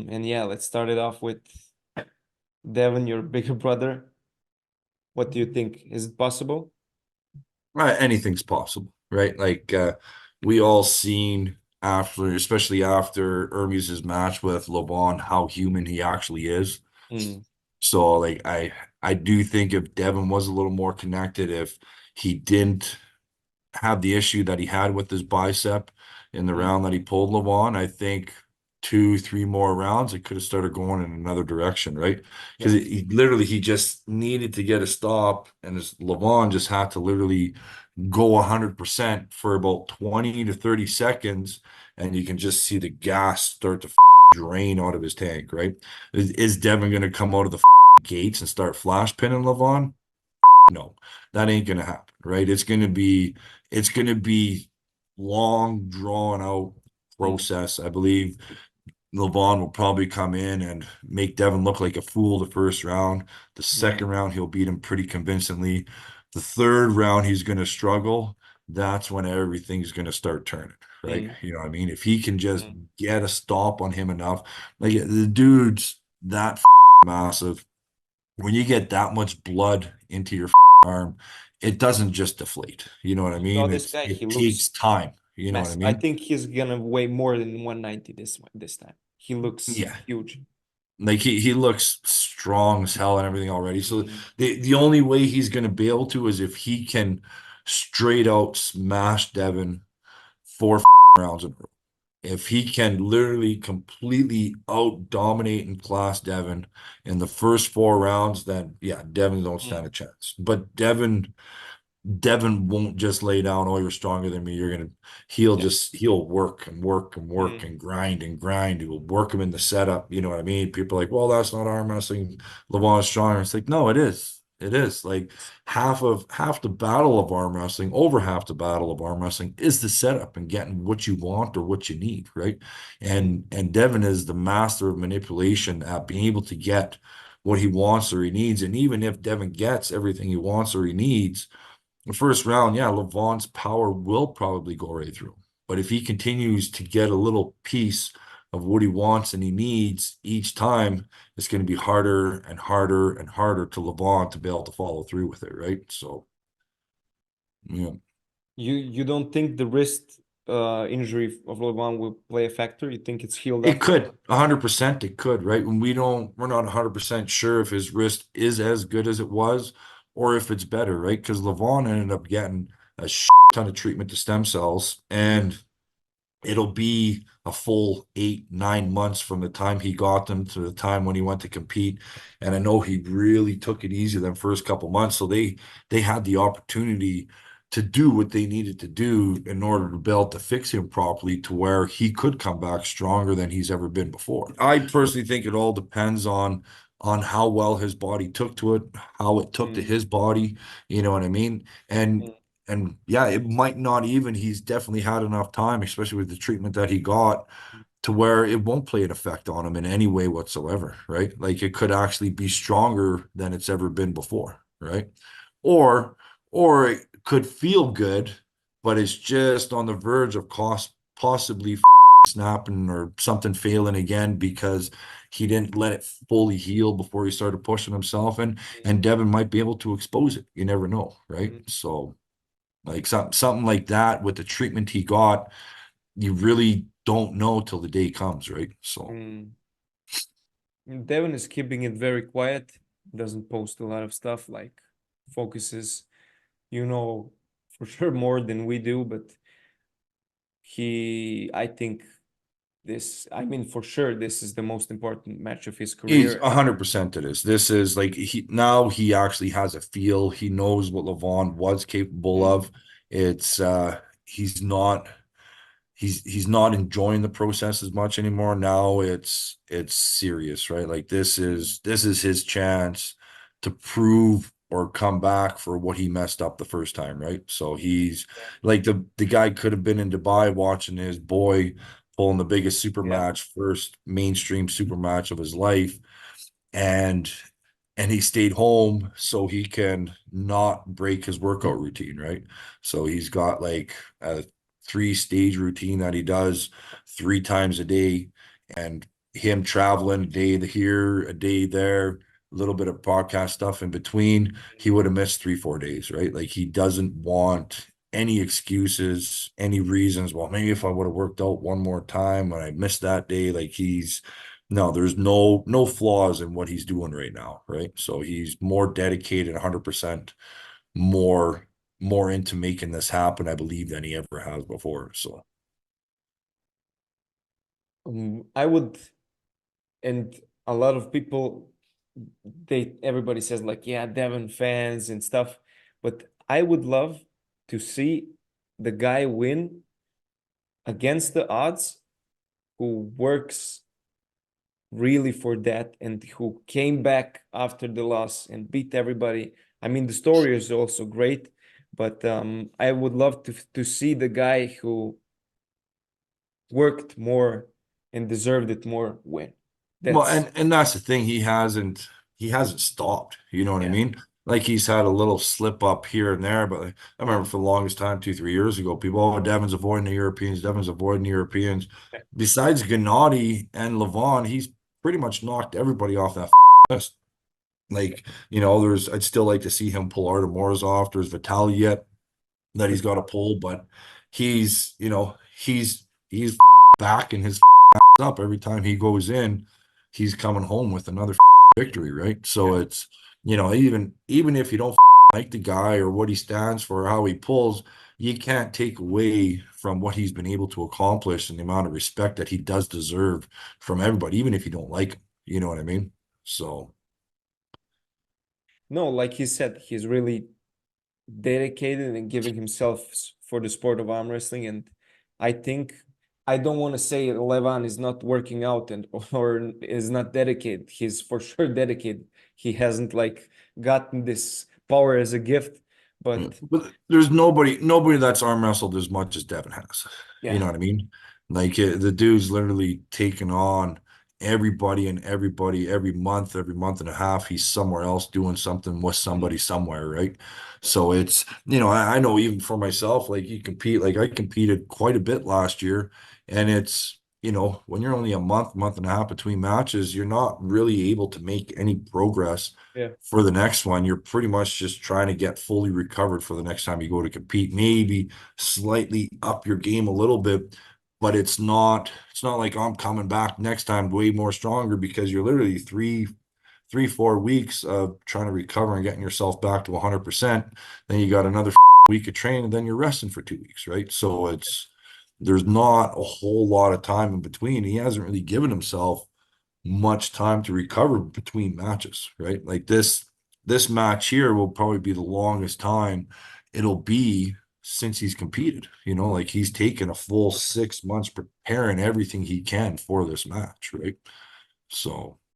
And yeah, let's start it off with Devon, your bigger brother. What do you think? Is it possible? Anything's possible, right? We all seen after, especially after Ermuz's match with Levan, how human he actually is. Mm, So I do think if Devin was a little more connected, if he didn't have the issue that he had with his bicep in the mm, round that he pulled Levan, I think two, three more rounds, it could have started going in another direction, right? Because yeah. he just needed to get a stop, and his Levan just had to literally go 100% for about 20 to 30 seconds, and you can just see the gas start to drain out of his tank, right? Is Devin going to come out of the gates and start flash pinning Levan? No, that ain't gonna happen, right? It's gonna be long, drawn out Mm, process. I believe Levan will probably come in and make Devin look like a fool the first round. The yeah. second round, he'll beat him pretty convincingly. The third round, he's gonna struggle. That's when everything's gonna start turning, right? Mm, You know what I mean? If he can just mm, get a stop on him enough, like the dude's that massive. When you get that much blood into your arm, it doesn't just deflate. You know what I You saw mean? this guy, he It looks takes time. You know what I massive. I mean? think he's gonna weigh more than 190 this time. He looks Yeah. huge. Like he looks strong as hell and everything already. So Mm, the only way he's gonna be able to is if he can straight out smash Devin four rounds in a row. If he can literally completely out dominate and class Devin in the first four rounds, then yeah, Devin don't stand a mm, chance. But Devin won't just lay down, oh, you're stronger than me. yeah. He'll work and work and work Mm, and grind and grind. He'll work him in the setup. You know what I mean? People are like, well, that's not arm wrestling. Levon is stronger. It's like, no, it is. It is. Like half the battle of arm wrestling, over half the battle of arm wrestling is the setup and getting what you want or what you need, right? mm, And Devin is the master of manipulation at being able to get what he wants or he needs. And even if Devin gets everything he wants or he needs, the first round, yeah, Levon's power will probably go right through him. But if he continues to get a little piece of what he wants and he needs each time, it's going to be harder and harder and harder to Levon to be able to follow through with it, right? So, yeah. You don't think the wrist injury of Levan will play a factor? You think it's healed It up? could, 100% it could, right? When we're not 100% sure if his wrist is as good as it was or if it's better, right? Because Levon ended up getting a ton of treatment to stem cells, Mm, and it'll be a full 8, 9 months from the time he got them to the time when he went to compete. And I know he really took it easy the first couple months. So they had the opportunity to do what they needed to do in order to be able to fix him properly to where he could come back stronger than he's ever been before. I personally think it all depends on how well his body took to it, how it took to mm, his body, you know what I mean? mm, And yeah, it might not even, he's definitely had enough time, especially with the treatment that he got, to where it won't play an effect on him in any way whatsoever, right? Like it could actually be stronger than it's ever been before, right? Or or it could feel good, but it's just on the verge of cost possibly snapping or something failing again because he didn't let it fully heal before he started pushing himself, and Devin might be able to expose it. You never know, right? mm, So like something like that with the treatment he got, you really don't know till the day comes, right? So mm. Devin is keeping it very quiet. Doesn't post a lot of stuff, like focuses, you know, for sure more than we do, but I think I mean, for sure, this is the most important match of his he's career. 100% to this. This is like he actually has a feel. He knows what Levon was capable Mm, of. It's he's not enjoying the process as much anymore. Now it's serious, right? Like mm, this is his chance to prove or come back for what he messed up the first time, right? So he's yeah, like the guy could have been in Dubai watching his boy pulling the biggest super yeah, match, first mainstream super match of his life, and he stayed home so he can not break his workout routine, right? So he's got like a 3 stage routine that he does 3 times a day, and him traveling a day here, a day there, a little bit of podcast stuff in between, he would have missed 3, 4 days, right? Like he doesn't want any excuses, any reasons. Well, maybe if I would have worked out one more time when I missed that day, like he's no, there's no flaws in what he's doing right now, right? So he's more dedicated, 100% more more into making this happen, I believe, than he ever has before. So I would, and a lot of people, everybody says like, yeah, Devon fans and stuff, but I would love to see the guy win against the odds, who works really for that and who came back after the loss and beat everybody. I mean, the story is also great, but I would love to see the guy who worked more and deserved it more win. well, That's and that's the thing. He hasn't stopped. You know what I yeah, mean? Like he's had a little slip up here and there, but like, I remember for the longest time, 2, 3 years ago, people, oh, Devon's avoiding the Europeans. Devon's avoiding the Europeans. Besides Gennady and Levan, he's pretty much knocked everybody off that list. Like, I'd still like to see him pull Artemoras off. There's Vitaly yet that he's got to pull, but he's back in his up every time he goes in, he's coming home with another victory, right? yeah. So it's, even if you don't like the guy or what he stands for or how he pulls, you can't take away from what he's been able to accomplish and the amount of respect that he does deserve from everybody, even if you don't like him. You know what I mean? So No, like he said, he's really dedicated and giving himself for the sport of arm wrestling. And I think, I don't want to say Levan is not working out and or is not dedicated. He's for sure dedicated. He hasn't like gotten this power as a gift, yeah. but But there's nobody that's arm wrestled as much as Devon has. You yeah. know what I mean? Like the dude's literally taken on everybody and everybody every month and a half. He's somewhere else doing something with somebody somewhere, right? So it's, I know even for myself, like you compete, like I competed quite a bit last year, and it's, when you're only a month and a half between matches, you're not really able to make any progress Yeah. for the next one. You're pretty much just trying to get fully recovered for the next time you go to compete. Maybe slightly up your game a little bit, but it's not like I'm coming back next time way more stronger, because you're literally 3, 4 weeks of trying to recover and getting yourself back to 100%. Then you got another week of training, and then you're resting for 2 weeks, right? So there's not a whole lot of time in between. He hasn't really given himself much time to recover between matches, right? Like this match here will probably be the longest time it'll be since he's competed. Like he's taken a full 6 months preparing everything he can for this match, right? So